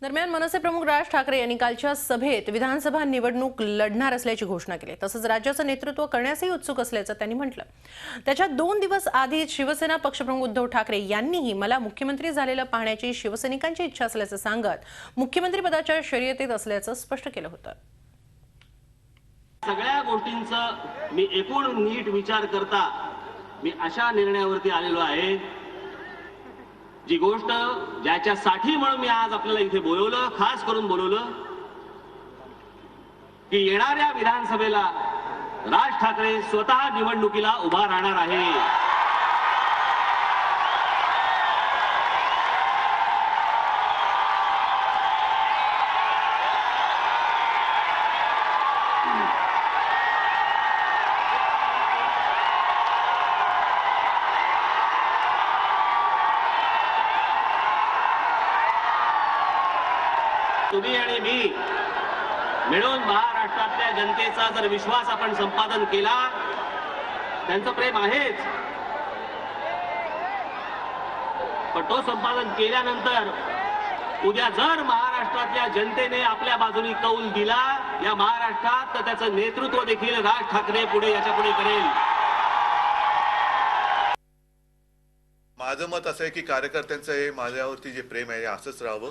दरम्यान मनसे प्रमुख राज ठाकरे यांनी कालच्या सभेत विधानसभा निवडणूक लढणार असल्याची घोषणा केली। तसंच राज्याचं नेतृत्व करण्यासही उत्सुक असल्याचं त्यांनी म्हटलं। त्याच्या 2 दिवस आधी शिवसेना पक्षप्रमुख उद्धव ठाकरे यांनीही मला मुख्यमंत्री झालेलं पाहण्याची शिवसैनिकांची इच्छा असल्याचं सांगत मुख्यमंत्री पदाच्या शर्यतीत असल्याचं स्पष्ट केलं होतं। सगळ्या गोष्टींचं मी एकूण नीट विचार करता मी अशा निर्णयावरती आलेलो आहे, जी गोष्ट ज्याच्यासाठी म्हणून मी आज आपल्याला इथे बोलवलं, खास करून बोलवलं, की येणाऱ्या विधानसभेला राज ठाकरे स्वतः निवडणुकीला उभा राहणार आहे। तुम्ही आणि मी मिळून महाराष्ट्रातल्या जनतेचा जर विश्वास आपण संपादन केला, त्यांचं प्रेम आहेच, पण तो संपादन केल्यानंतर उद्या जर महाराष्ट्रातल्या जनतेने आपल्या बाजूनी कौल दिला या महाराष्ट्रात, तर त्याचं नेतृत्व देखील राज ठाकरे पुढे याच्या पुढे करेल। माझं मत असं आहे की कार्यकर्त्यांचं हे माझ्यावरती जे प्रेम आहे असंच राहावं।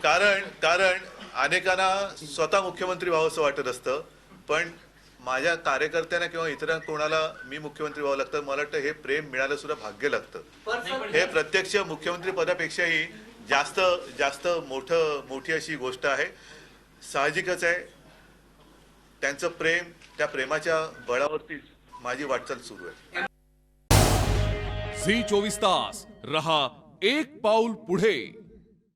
कारण अनेकांना स्वतः मुख्यमंत्री व्हावंसं वाटत असतं, पण माझ्या कार्यकर्त्यांना किंवा इतर कोणाला मी मुख्यमंत्री व्हावं लागतं। मला वाटतं हे प्रेम मिळालं सुद्धा भाग्य लागतं। हे प्रत्यक्ष मुख्यमंत्री पदापेक्षाही जास्त मोठी अशी गोष्ट आहे। साहजिकच आहे, त्यांचं प्रेम, त्या प्रेमाच्या बळावरतीच माझी वाटचाल सुरू आहे। झी 24 तास रहा एक पाऊल पुढे।